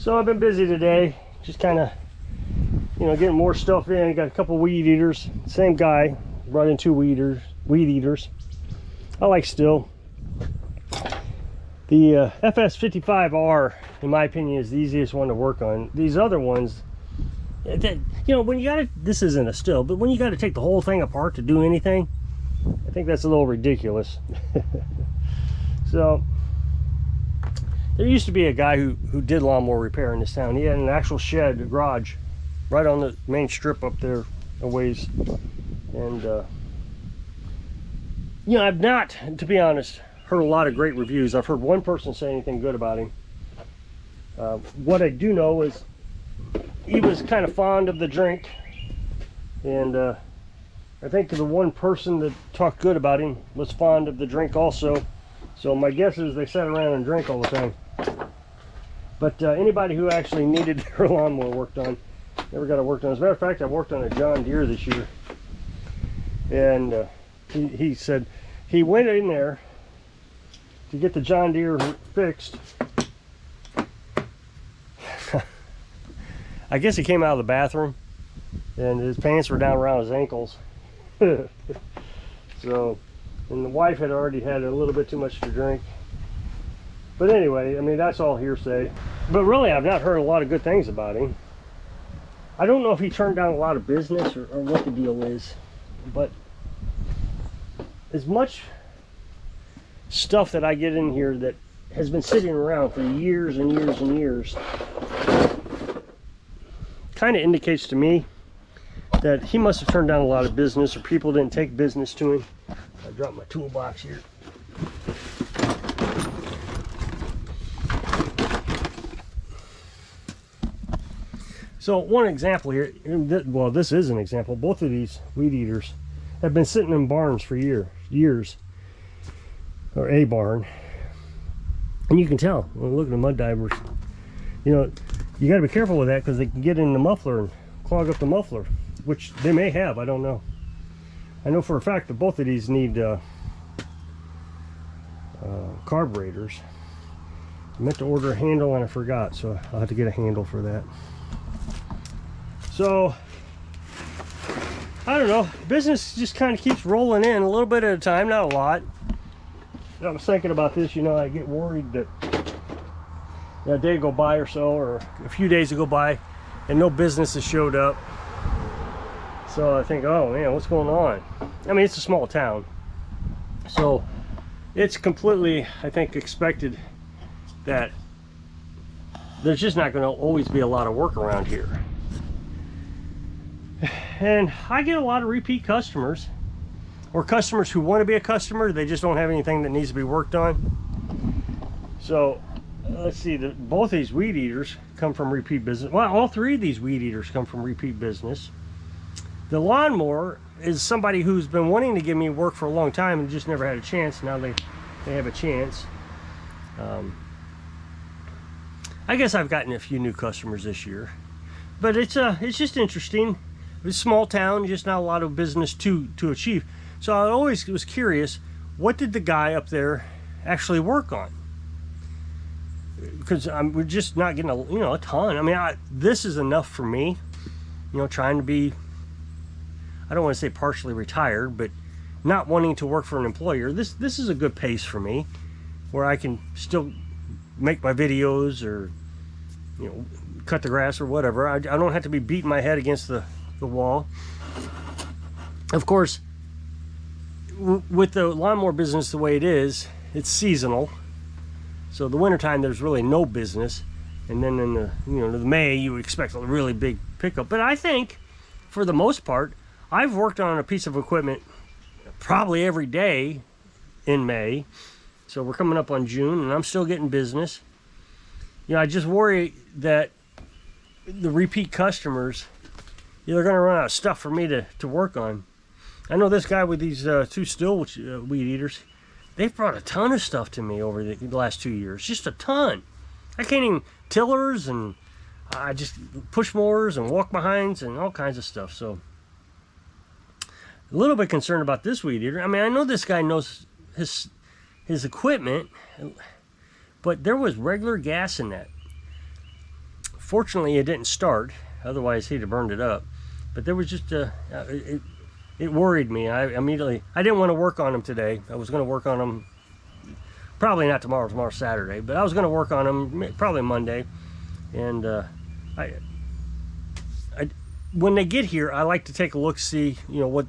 So I've been busy today, just kind of, you know, getting more stuff in. Got a couple weed eaters. Same guy brought in 2 weed eaters. I like still. The FS55R, in my opinion, is the easiest one to work on. These other ones, you know, when you gotta, this isn't a still, but when you gotta take the whole thing apart to do anything, I think that's a little ridiculous. So there used to be a guy who did lawnmower repair in this town. He had an actual shed, a garage, right on the main strip up there a ways. And you know, I've not, to be honest, heard a lot of great reviews. I've heard one person say anything good about him. What I do know is he was kind of fond of the drink, and I think the one person that talked good about him was fond of the drink also. So my guess is they sat around and drank all the time. But anybody who actually needed their lawnmower worked on never got it worked on. As a matter of fact, I worked on a John Deere this year, and he said he went in there to get the John Deere fixed. I guess he came out of the bathroom and his pants were down around his ankles. So, and the wife had already had a little bit too much to drink. But anyway, I mean, that's all hearsay. But really, I've not heard a lot of good things about him. I don't know if he turned down a lot of business or what the deal is, but as much stuff that I get in here that has been sitting around for years and years and years kind of indicates to me that he must have turned down a lot of business, or people didn't take business to him. I dropped my toolbox here. So one example here, well, this is an example. Both of these weed eaters have been sitting in barns for years, or a barn, and you can tell. Well, look at the mud divers. You know, you got to be careful with that because they can get in the muffler and clog up the muffler, which they may have. I don't know. I know for a fact that both of these need carburetors. I meant to order a handle and I forgot, so I'll have to get a handle for that. So I don't know, business just kind of keeps rolling in a little bit at a time, not a lot. I was thinking about this, you know, I get worried that a day go by or so, or a few days go by and no business has showed up. So I think, oh man, what's going on? I mean, it's a small town, so it's completely, I think, expected that there's just not going to always be a lot of work around here. And I get a lot of repeat customers, or customers who want to be a customer, they just don't have anything that needs to be worked on. So let's see, both these weed eaters come from repeat business. Well, all 3 of these weed eaters come from repeat business. The lawnmower is somebody who's been wanting to give me work for a long time and just never had a chance. Now they have a chance. I guess I've gotten a few new customers this year, but it's just interesting. It's a small town, just not a lot of business to achieve. So I always was curious, what did the guy up there actually work on? Because we're just not getting a ton. I mean, this is enough for me. You know, trying to be, I don't want to say partially retired, but not wanting to work for an employer. This is a good pace for me, where I can still make my videos, or, you know, cut the grass or whatever. I don't have to be beating my head against the wall. Of course, with the lawnmower business the way it is, it's seasonal. So the wintertime there's really no business, and then in the the May you expect a really big pickup. But I think for the most part, I've worked on a piece of equipment probably every day in May. So we're coming up on June and I'm still getting business. You know, I just worry that the repeat customers, they're going to run out of stuff for me to work on. I know this guy with these 2 still weed eaters, they've brought a ton of stuff to me over the last 2 years. Just a ton. I can't even, tillers, and I just push mowers and walk behinds and all kinds of stuff. So a little bit concerned about this weed eater. I mean, I know this guy knows his equipment, but there was regular gas in that. Fortunately, it didn't start. Otherwise, he'd have burned it up. But there was just it worried me. I didn't want to work on them today. I was going to work on them, probably not tomorrow. Tomorrow's Saturday, but I was going to work on them probably Monday. And when they get here, I like to take a look, see, you know, what,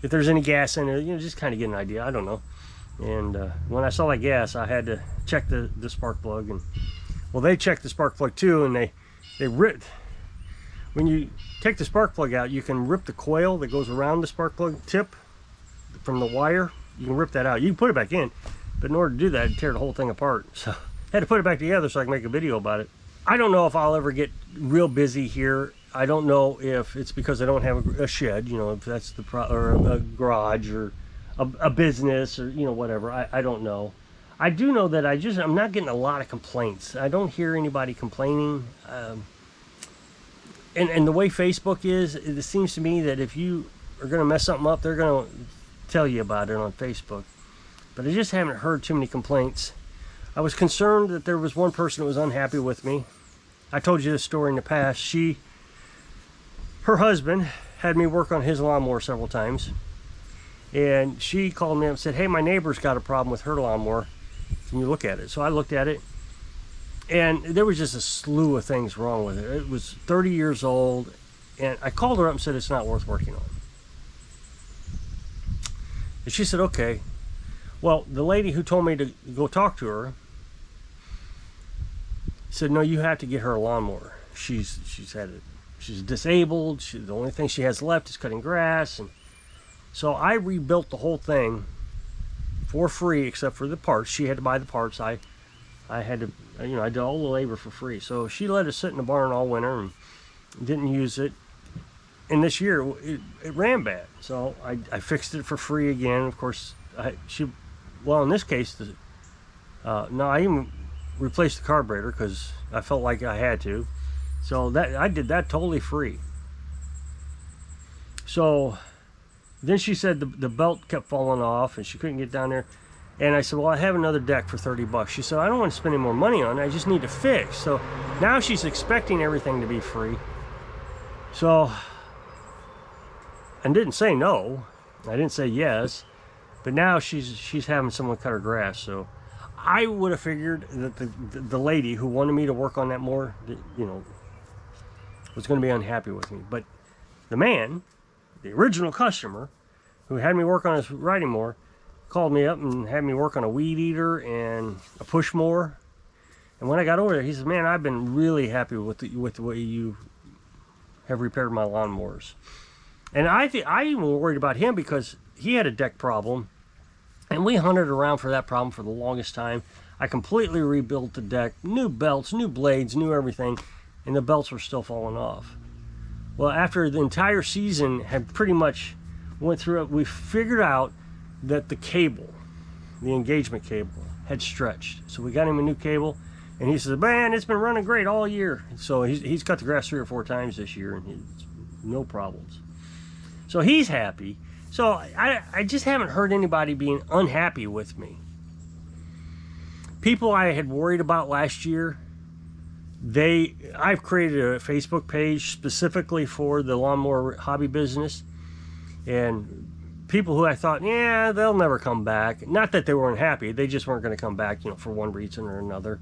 if there's any gas in it, you know, just kind of get an idea. I don't know. And when I saw that gas, I had to check the spark plug. And well, they checked the spark plug too, and they ripped. When you take the spark plug out, you can rip the coil that goes around the spark plug tip from the wire. You can rip that out. You can put it back in, but in order to do that, it'd tear the whole thing apart. So I had to put it back together so I can make a video about it. I don't know if I'll ever get real busy here. I don't know if it's because I don't have a shed, you know, if that's the or a garage or a business or, you know, whatever. I don't know. I do know that I'm not getting a lot of complaints. I don't hear anybody complaining. And the way Facebook is, it seems to me that if you are going to mess something up, they're going to tell you about it on Facebook. But I just haven't heard too many complaints. I was concerned that there was one person that was unhappy with me. I told you this story in the past. Her husband had me work on his lawnmower several times. And she called me up and said, hey, my neighbor's got a problem with her lawnmower. Can you look at it? So I looked at it. And there was just a slew of things wrong with it. It was 30 years old, and I called her up and said it's not worth working on. And she said, okay. Well, the lady who told me to go talk to her said, no, you have to get her a lawnmower. She's disabled. The only thing she has left is cutting grass. And so I rebuilt the whole thing for free, except for the parts. She had to buy the parts. I had to, you know, I did all the labor for free. So she let it sit in the barn all winter and didn't use it. And this year it ran bad. So I fixed it for free again. Of course, well, in this case, no, I even replaced the carburetor because I felt like I had to. So I did that totally free. So then she said the belt kept falling off and she couldn't get down there. And I said, well, I have another deck for 30 bucks. She said, I don't want to spend any more money on it. I just need to fix. So now she's expecting everything to be free. So I didn't say no. I didn't say yes. But now she's having someone cut her grass. So I would have figured that the lady who wanted me to work on that more, you know, was going to be unhappy with me. But the man, the original customer, who had me work on his riding mower, called me up and had me work on a weed eater and a push mower. And when I got over there, he said, man, I've been really happy with the way you have repaired my lawnmowers. And I even worried about him because he had a deck problem, and we hunted around for that problem for the longest time. I completely rebuilt the deck, new belts, new blades, new everything, and the belts were still falling off. Well, after the entire season had pretty much went through it, we figured out that the cable, the engagement cable, had stretched. So we got him a new cable, and he says, man, it's been running great all year. So he's cut the grass 3 or 4 times this year, and he's no problems. So he's happy. So I just haven't heard anybody being unhappy with me. People I had worried about last year, I've created a Facebook page specifically for the lawnmower hobby business, and people who I thought, yeah, they'll never come back. Not that they weren't happy, they just weren't going to come back, you know, for one reason or another.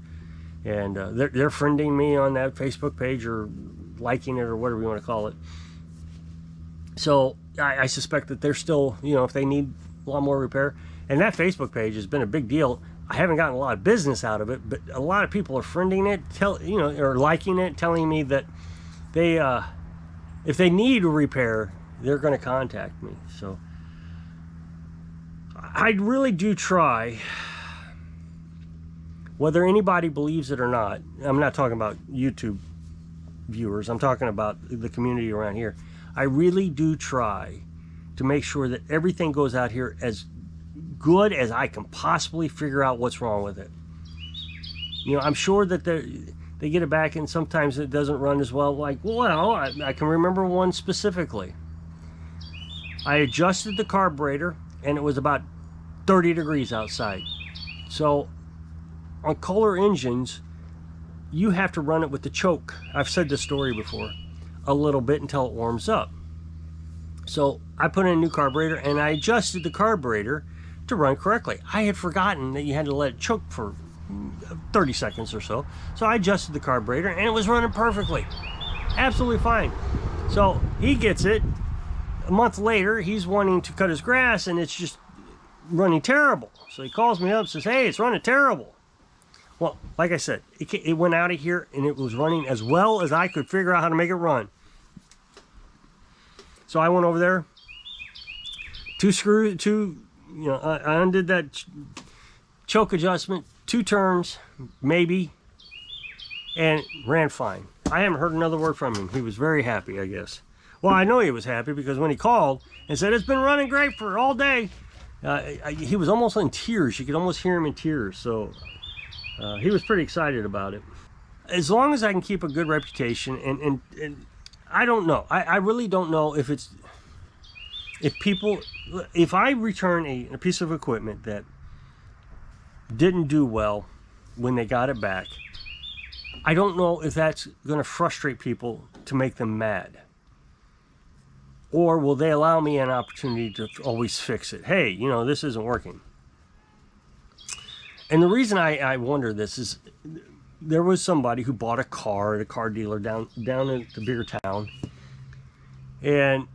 And they're friending me on that Facebook page or liking it or whatever you want to call it. So I suspect that they're still, you know, if they need lawnmower repair. And that Facebook page has been a big deal. I haven't gotten a lot of business out of it, but a lot of people are friending it, or liking it, telling me that they, if they need a repair, they're going to contact me. So I really do try, whether anybody believes it or not. I'm not talking about YouTube viewers. I'm talking about the community around here. I really do try to make sure that everything goes out here as good as I can possibly figure out what's wrong with it. You know, I'm sure that they get it back and sometimes it doesn't run as well. Like, well, I can remember one specifically. I adjusted the carburetor and it was about 30 degrees outside. So on Kohler engines, you have to run it with the choke. I've said this story before, a little bit until it warms up. So I put in a new carburetor and I adjusted the carburetor to run correctly. I had forgotten that you had to let it choke for 30 seconds or so. So I adjusted the carburetor and it was running perfectly. Absolutely fine. So he gets it. A month later, he's wanting to cut his grass and it's just running terrible. So he calls me up and says, hey, it's running terrible. Well, like I said, it went out of here and it was running as well as I could figure out how to make it run. So I went over there, I undid that choke adjustment, 2 turns, maybe, and ran fine. I haven't heard another word from him. He was very happy, I guess. Well, I know he was happy because when he called and said, it's been running great for all day, he was almost in tears. You could almost hear him in tears. So he was pretty excited about it. As long as I can keep a good reputation, and I don't know. I really don't know if I return a piece of equipment that didn't do well when they got it back, I don't know if that's going to frustrate people to make them mad. Or will they allow me an opportunity to always fix it? Hey, this isn't working. And the reason I wonder this is there was somebody who bought a car at a car dealer down in the bigger town. And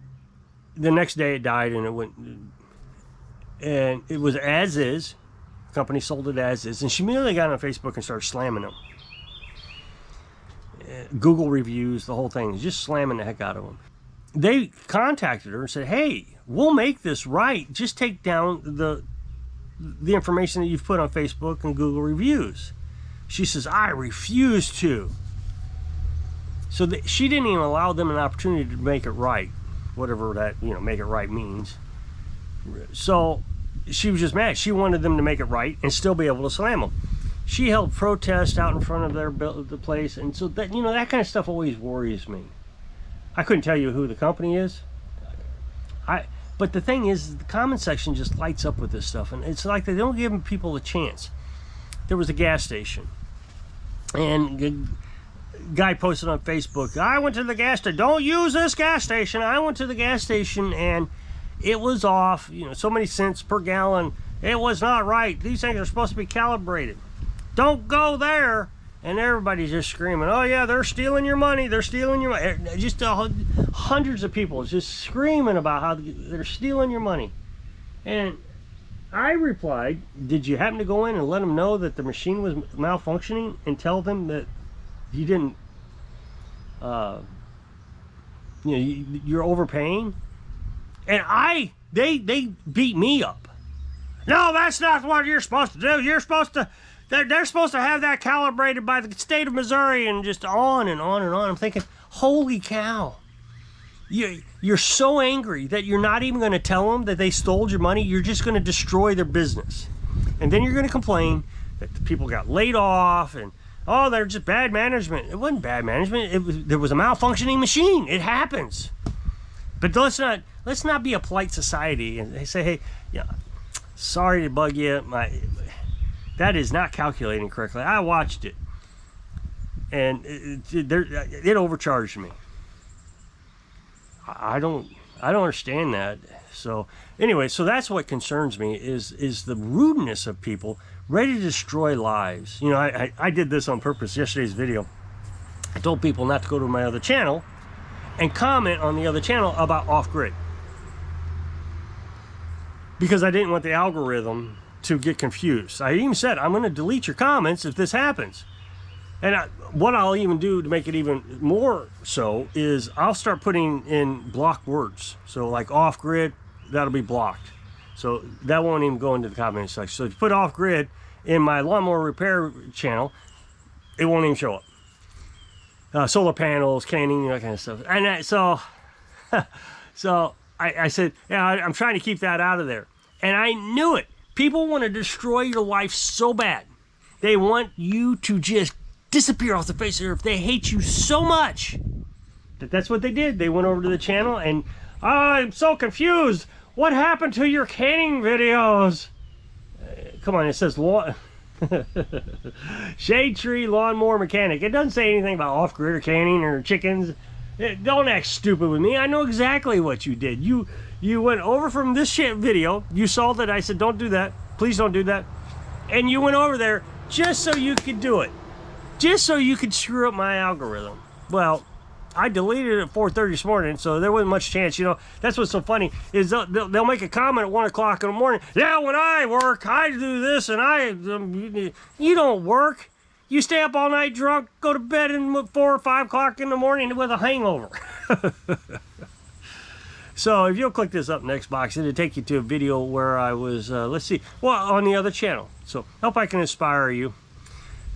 the next day it died and it was as is. The company sold it as is. And she immediately got on Facebook and started slamming them. Google reviews, the whole thing, just slamming the heck out of them. They contacted her and said, hey, we'll make this right. Just take down the information that you've put on Facebook and Google reviews. She says, I refuse to. So she didn't even allow them an opportunity to make it right, whatever that, make it right means. So she was just mad. She wanted them to make it right and still be able to slam them. She held protests out in front of the place, and so that that kind of stuff always worries me. I couldn't tell you who the company is. But the thing is, the comment section just lights up with this stuff, and it's like they don't give people a chance. There was a gas station, and a guy posted on Facebook, I went to the gas station. Don't use this gas station. I went to the gas station, and it was off, so many cents per gallon. It was not right. These things are supposed to be calibrated. Don't go there. And everybody's just screaming, oh yeah, they're stealing your money, they're stealing your money. Just hundreds of people just screaming about how they're stealing your money. And I replied, did you happen to go in and let them know that the machine was malfunctioning and tell them that you didn't, you're overpaying? And they beat me up. No, that's not what you're supposed to do. You're supposed to, they're supposed to have that calibrated by the state of Missouri, and just on and on and on. I'm thinking, holy cow. You're so angry that you're not even going to tell them that they stole your money. You're just going to destroy their business. And then you're going to complain that the people got laid off and, oh, they're just bad management. It wasn't bad management. There was a malfunctioning machine. It happens. But let's not be a polite society and say, hey, sorry to bug you. That is not calculating correctly. I watched it, and it overcharged me. I don't understand that. So anyway, so that's what concerns me is the rudeness of people ready to destroy lives. I did this on purpose. Yesterday's video, I told people not to go to my other channel and comment on the other channel about off-grid, because I didn't want the algorithm to get confused. I even said, I'm going to delete your comments if this happens. And what I'll even do to make it even more so is I'll start putting in block words. So like off-grid, that'll be blocked. So that won't even go into the comment section. So if you put off-grid in my lawnmower repair channel, it won't even show up. Solar panels, canning, that kind of stuff. And so I said, yeah, I'm trying to keep that out of there. And I knew it. People want to destroy your life so bad. They want you to just disappear off the face of the earth. They hate you so much that's what they did. They went over to the channel and, oh, I'm so confused. What happened to your canning videos? Come on, it says Shade tree lawnmower mechanic. It doesn't say anything about off-grid or canning or chickens. Don't act stupid with me. I know exactly what you did. You went over from this shit video. You saw that I said, don't do that. Please don't do that. And you went over there just so you could do it. Just so you could screw up my algorithm. Well, I deleted it at 4:30 this morning, so there wasn't much chance. You know, that's what's so funny is they'll make a comment at 1 o'clock in the morning. Yeah, when I work, I do this, and you don't work. You stay up all night drunk, go to bed at 4 or 5 o'clock in the morning with a hangover. So if you'll click this up next box, it'll take you to a video where I was, let's see, well, on the other channel. So hope I can inspire you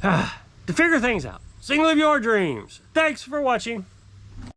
to figure things out. Sing live your dreams. Thanks for watching.